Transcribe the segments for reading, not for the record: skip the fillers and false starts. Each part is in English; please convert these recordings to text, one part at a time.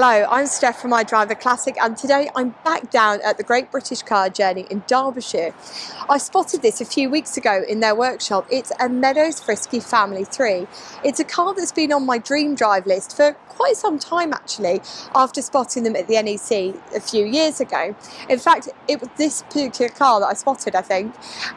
Hello, I'm Steph from I Drive a Classic, and today I'm back down at the Great British Car Journey in Derbyshire. I spotted this a few weeks ago in their workshop. It's a Meadows Frisky Family Three. It's a car that's been on my dream drive list for quite some time actually, after spotting them at the NEC a few years ago. In fact, it was this particular car that I spotted, I think,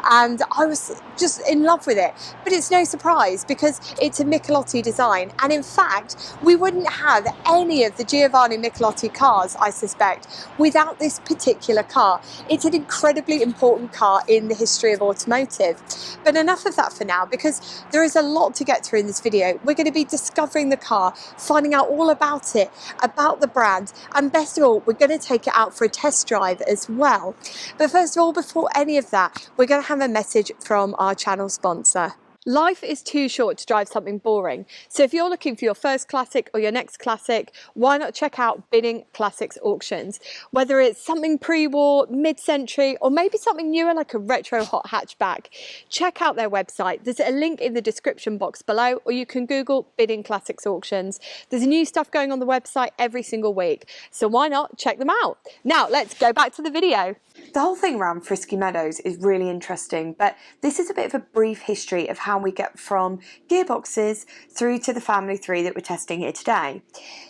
and I was just in love with it. But it's no surprise because it's a Michelotti design, and in fact, we wouldn't have any of the Giovanni Michelotti cars, I suspect, without this particular car. It's an incredibly important car in the history of automotive. But enough of that for now, because there is a lot to get through in this video. We're going to be discovering the car, finding out all about it, about the brand, and best of all, we're going to take it out for a test drive as well. But first of all, before any of that, we're going to have a message from our channel sponsor. Life is too short to drive something boring. So if you're looking for your first classic or your next classic, why not check out Bidding Classics Auctions? Whether it's something pre-war, mid-century, or maybe something newer like a retro hot hatchback, check out their website. There's a link in the description box below, or you can Google Bidding Classics Auctions. There's new stuff going on the website every single week, so why not check them out? Now let's go back to the video. The whole thing around Frisky Meadows is really interesting, but this is a bit of a brief history of how we get from gearboxes through to the Family 3 that we're testing here today.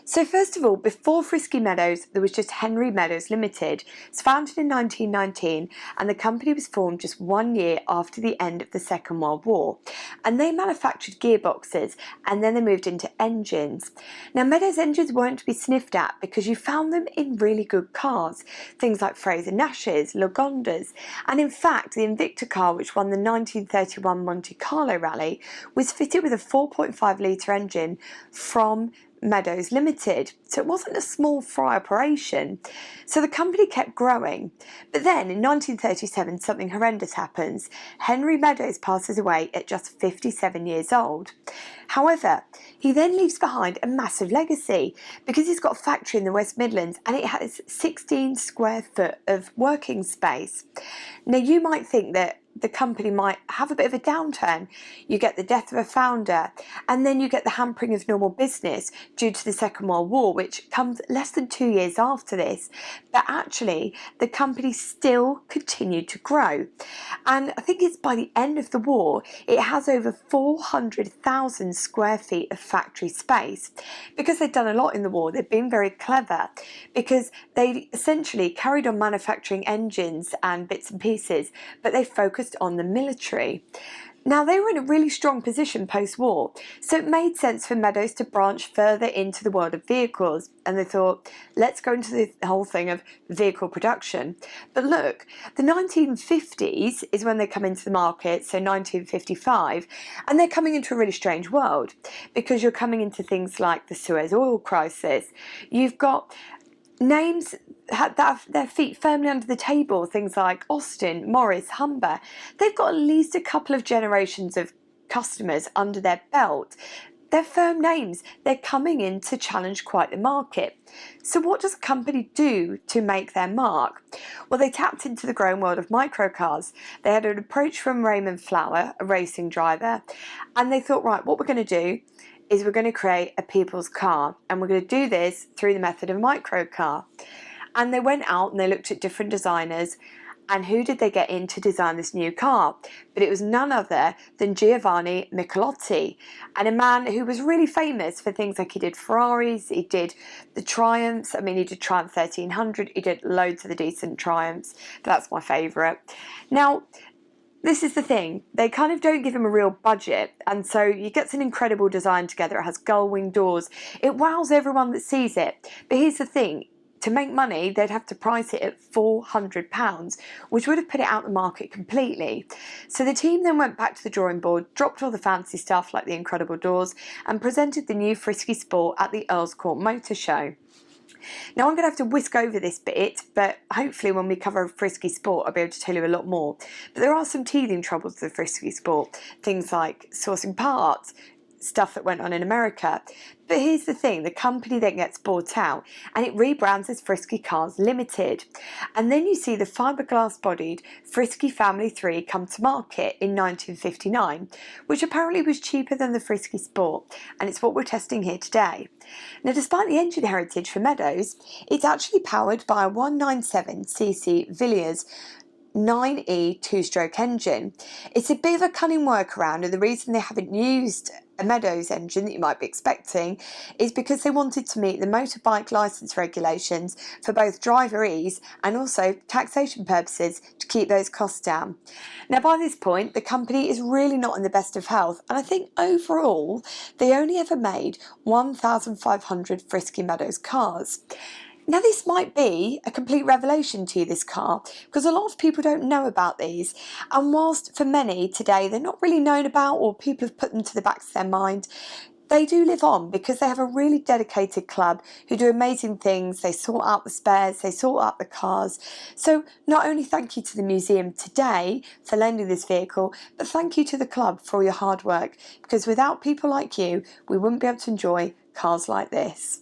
So first of all, before Frisky Meadows, there was just Henry Meadows Limited. It's founded in 1919, and the company was formed just 1 year after the end of the Second World War. And they manufactured gearboxes, and then they moved into engines. Now, Meadows engines weren't to be sniffed at because you found them in really good cars, things like Fraser Nashes, Lagondas, and in fact the Invicta car, which won the 1931 Monte Carlo rally, was fitted with a 4.5 litre engine from Meadows Limited, so it wasn't a small fry operation. So the company kept growing, but then in 1937 something horrendous happens. Henry Meadows passes away at just 57 years old. However, he then leaves behind a massive legacy because he's got a factory in the West Midlands and it has 16 square foot of working space. Now you might think that the company might have a bit of a downturn. You get the death of a founder, and then you get the hampering of normal business due to the Second World War, which comes less than 2 years after this. But actually, the company still continued to grow. And I think it's by the end of the war, it has over 400,000 square feet of factory space. Because they'd done a lot in the war, they'd been very clever, because they essentially carried on manufacturing engines and bits and pieces, but they focused on the military. Now, they were in a really strong position post-war, so it made sense for Meadows to branch further into the world of vehicles, and they thought, let's go into the whole thing of vehicle production. But look, the 1950s is when they come into the market, so 1955, and they're coming into a really strange world, because you're coming into things like the Suez oil crisis. You've got names that have their feet firmly under the table, things like Austin, Morris, Humber. They've got at least a couple of generations of customers under their belt. They're firm names. They're coming in to challenge quite the market. So what does a company do to make their mark? Well, they tapped into the growing world of microcars. They had an approach from Raymond Flower, a racing driver, and they thought, right, what we're going to do is we're going to create a people's car, and we're going to do this through the method of microcar. And they went out and they looked at different designers, and who did they get in to design this new car? But it was none other than Giovanni Michelotti, and a man who was really famous for things like he did Ferraris, he did the Triumphs, he did Triumph 1300, he did loads of the decent Triumphs, but that's my favourite. Now, this is the thing, they kind of don't give him a real budget, and so you get some incredible design together. It has gull-wing doors, it wows everyone that sees it. But here's the thing, to make money they'd have to price it at £400, which would have put it out of the market completely. So the team then went back to the drawing board, dropped all the fancy stuff like the incredible doors, and presented the new Frisky Sport at the Earls Court Motor Show. Now I'm going to have to whisk over this bit, but hopefully when we cover Frisky Sport I'll be able to tell you a lot more. But there are some teething troubles with the Frisky Sport, things like sourcing parts, stuff that went on in America. But here's the thing, the company then gets bought out and it rebrands as Frisky Cars Limited. And then you see the fiberglass bodied Frisky Family 3 come to market in 1959, which apparently was cheaper than the Frisky Sport, and it's what we're testing here today. Now, despite the engine heritage for Meadows, it's actually powered by a 197cc Villiers 9E two-stroke engine. It's a bit of a cunning workaround, and the reason they haven't used a Meadows engine that you might be expecting is because they wanted to meet the motorbike licence regulations for both driver ease and also taxation purposes to keep those costs down. Now, by this point, the company is really not in the best of health, and I think overall they only ever made 1,500 Frisky Meadows cars. Now, this might be a complete revelation to you, this car, because a lot of people don't know about these, and whilst for many today they're not really known about or people have put them to the back of their mind, they do live on because they have a really dedicated club who do amazing things. They sort out the spares, they sort out the cars. So not only thank you to the museum today for lending this vehicle, but thank you to the club for all your hard work, because without people like you, we wouldn't be able to enjoy cars like this.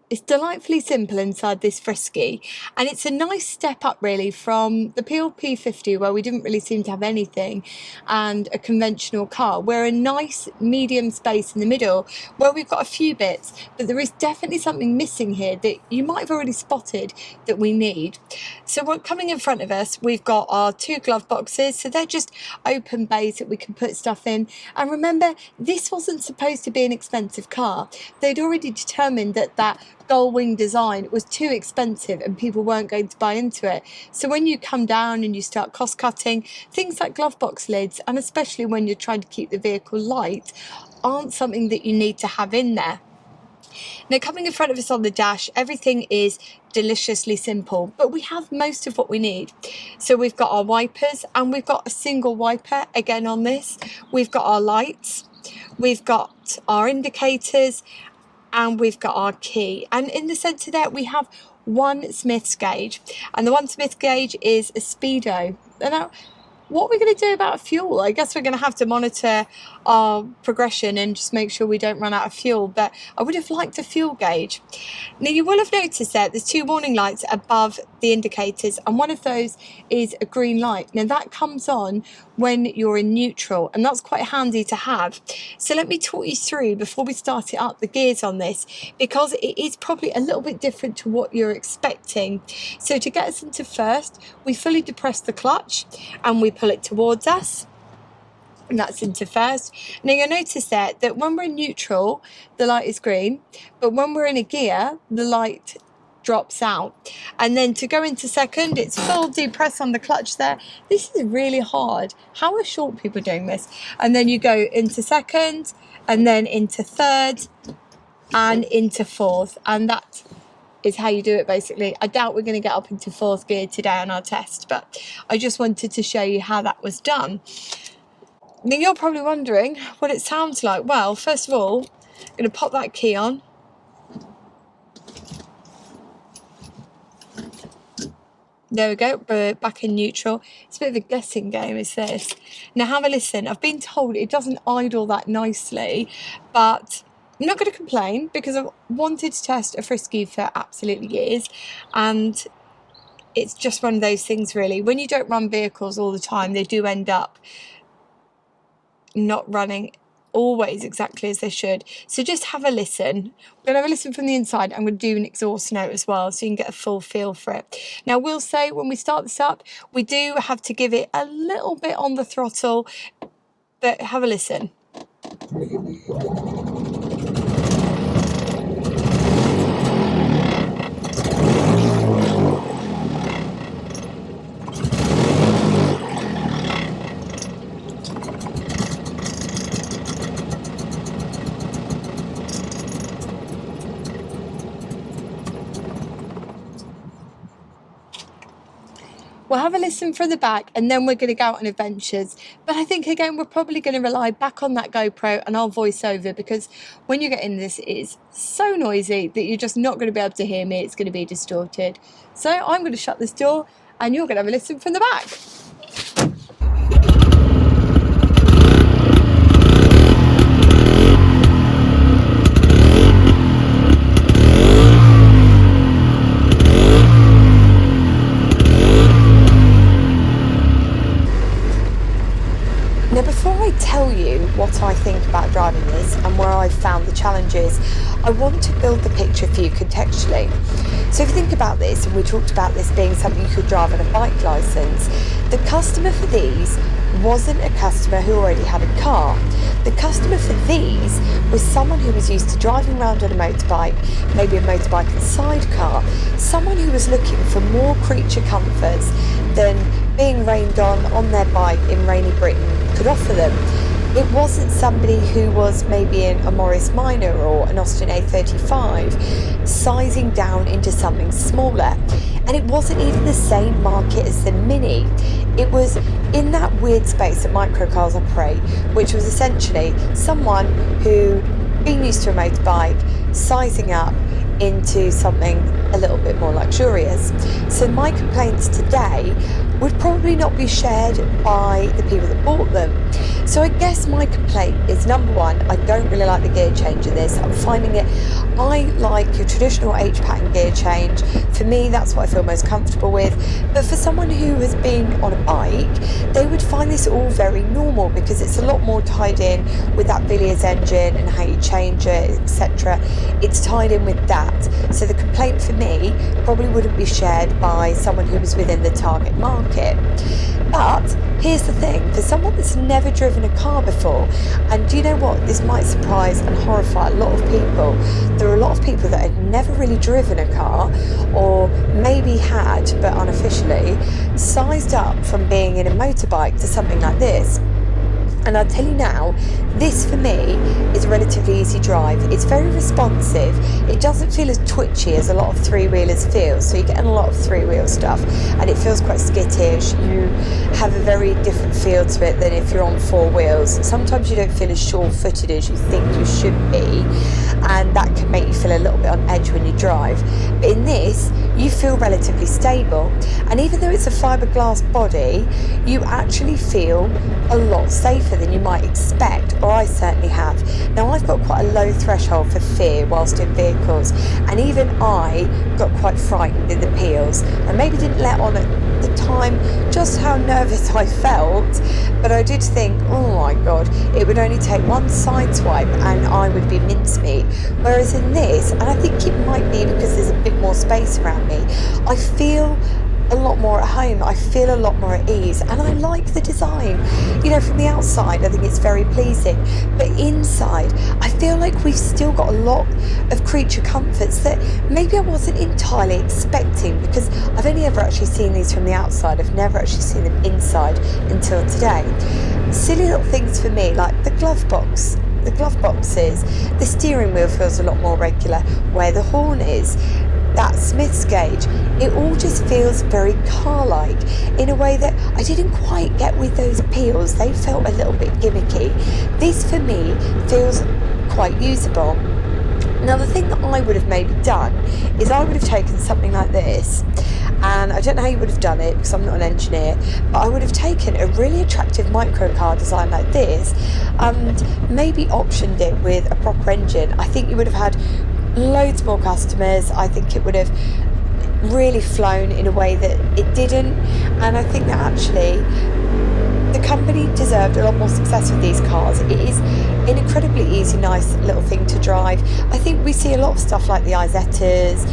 It's delightfully simple inside this Frisky, and it's a nice step up really from the P50 where we didn't really seem to have anything, and a conventional car. We're a nice medium space in the middle where we've got a few bits, but there is definitely something missing here that you might have already spotted that we need. So we're coming in front of us, we've got our two glove boxes, so they're just open bays that we can put stuff in. And remember, this wasn't supposed to be an expensive car. They'd already determined that gull wing design was too expensive and people weren't going to buy into it. So when you come down and you start cost cutting, things like glove box lids, and especially when you're trying to keep the vehicle light, aren't something that you need to have in there. Now, coming in front of us on the dash, everything is deliciously simple, but we have most of what we need. So we've got our wipers, and we've got a single wiper again on this. We've got our lights, we've got our indicators, and we've got our key. And in the centre there we have one Smith's gauge, and the one Smith's gauge is a speedo. Now, what are we going to do about fuel? I guess we're going to have to monitor our progression and just make sure we don't run out of fuel, but I would have liked a fuel gauge. Now, you will have noticed that there's two warning lights above the indicators, and one of those is a green light. Now, that comes on when you're in neutral, and that's quite handy to have. So let me talk you through, before we start it up, the gears on this, because it is probably a little bit different to what you're expecting. So to get us into first, we fully depress the clutch and we pull it towards us, and that's into first. Now, you'll notice that when we're in neutral, the light is green, but when we're in a gear, the light drops out. And then to go into second, it's full depress on the clutch there. This is really hard. How are short people doing this? And then you go into second, and then into third, and into fourth, and that is how you do it basically. I doubt we're going to get up into fourth gear today on our test, but I just wanted to show you how that was done. Now, you're probably wondering what it sounds like. Well, first of all, I'm going to pop that key on. There we go, we're back in neutral. It's a bit of a guessing game, is this. Now, have a listen. I've been told it doesn't idle that nicely, but I'm not going to complain because I've wanted to test a Frisky for absolutely years, and it's just one of those things really. When you don't run vehicles all the time, they do end up not running always exactly as they should. So just have a listen. We're going to have a listen from the inside. I'm going to do an exhaust note as well, so you can get a full feel for it. Now, we'll say when we start this up, we do have to give it a little bit on the throttle, but have a listen. We'll have a listen from the back, and then we're going to go out on adventures. But I think, again, we're probably going to rely back on that GoPro and our voiceover, because when you get in this, it is so noisy that you're just not going to be able to hear me. It's going to be distorted. So I'm going to shut this door, and you're going to have a listen from the back. before I tell you what I think about driving this and where I've found the challenges, I want to build the picture for you contextually. So if you think about this, and we talked about this being something you could drive on a bike licence, the customer for these wasn't a customer who already had a car. The customer for these was someone who was used to driving around on a motorbike, maybe a motorbike and sidecar, someone who was looking for more creature comforts than being rained on their bike in rainy Britain could offer them. It wasn't somebody who was maybe in a Morris Minor or an Austin A35 sizing down into something smaller. And it wasn't even the same market as the Mini. It was in that weird space that microcars operate, which was essentially someone who, being used to a motorbike, sizing up into something a little bit more luxurious. So my complaints today would probably not be shared by the people that bought them. So I guess my complaint is, number one, I don't really like the gear change in this. I'm finding it, I like your traditional H-pattern gear change. For me, that's what I feel most comfortable with. But for someone who has been on a bike, they would find this all very normal because it's a lot more tied in with that Villiers engine and how you change it, etc. It's tied in with that. So the complaint for me probably wouldn't be shared by someone who was within the target market. But here's the thing, for someone that's never driven a car before, and do you know what, this might surprise and horrify a lot of people, there are a lot of people that had never really driven a car, or maybe had but unofficially, sized up from being in a motorbike to something like this. And I'll tell you now, this for me is a relatively easy drive. It's very responsive. It doesn't feel as twitchy as a lot of three-wheelers feel. So you're getting a lot of three-wheel stuff and it feels quite skittish. You have a very different feel to it than if you're on four wheels. Sometimes you don't feel as sure-footed as you think you should be, and that can make you feel a little bit on edge when you drive. But in this, you feel relatively stable. And even though it's a fiberglass body, you actually feel a lot safer than you might expect, or I certainly have. Now, I've got quite a low threshold for fear whilst in vehicles, and even I got quite frightened in the peels. I maybe didn't let on at the time just how nervous I felt, but I did think, oh my god, it would only take one side swipe and I would be mincemeat. Whereas in this, and I think it might be because there's a bit more space around me, I feel a lot more at home. I feel a lot more at ease, and I like the design. You know, from the outside I think it's very pleasing, but inside I feel like we've still got a lot of creature comforts that maybe I wasn't entirely expecting, because I've only ever actually seen these from the outside. I've never actually seen them inside until today. Silly little things for me, like the glove boxes, the steering wheel feels a lot more regular, where the horn is, that Smith's gauge, it all just feels very car-like in a way that I didn't quite get with those peels. They felt a little bit gimmicky. This for me feels quite usable. Now, the thing that I would have maybe done is I would have taken something like this, and I don't know how you would have done it because I'm not an engineer, but I would have taken a really attractive microcar design like this and maybe optioned it with a proper engine. I think you would have had loads more customers. I think it would have really flown in a way that it didn't, and I think that actually the company deserved a lot more success with these cars. It is an incredibly easy, nice little thing to drive. I think we see a lot of stuff like the Izettas,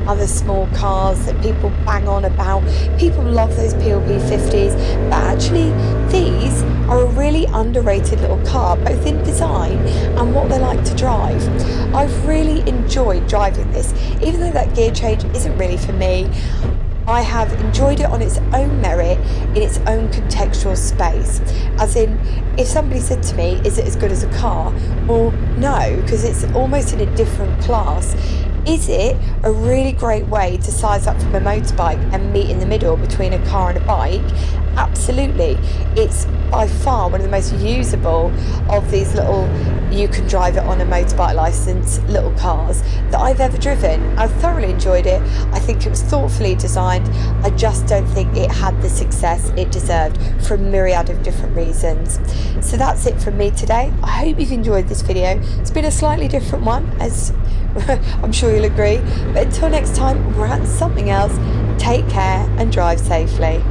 other small cars that people bang on about. People love those PLP 50s, but actually these are a really underrated little car, both in design and what they like to drive. I've really enjoyed driving this, even though that gear change isn't really for me. I have enjoyed it on its own merit, in its own contextual space. As in, if somebody said to me, is it as good as a car? Well, no, because it's almost in a different class. Is it a really great way to size up from a motorbike and meet in the middle between a car and a bike? Absolutely. It's by far one of the most usable of these little, you can drive it on a motorbike license little cars that I've ever driven. I've thoroughly enjoyed it. I think it was thoughtfully designed. I just don't think it had the success it deserved for a myriad of different reasons. So that's it from me today. I hope you've enjoyed this video. It's been a slightly different one, as I'm sure you'll agree. But until next time, we're at something else. Take care and drive safely.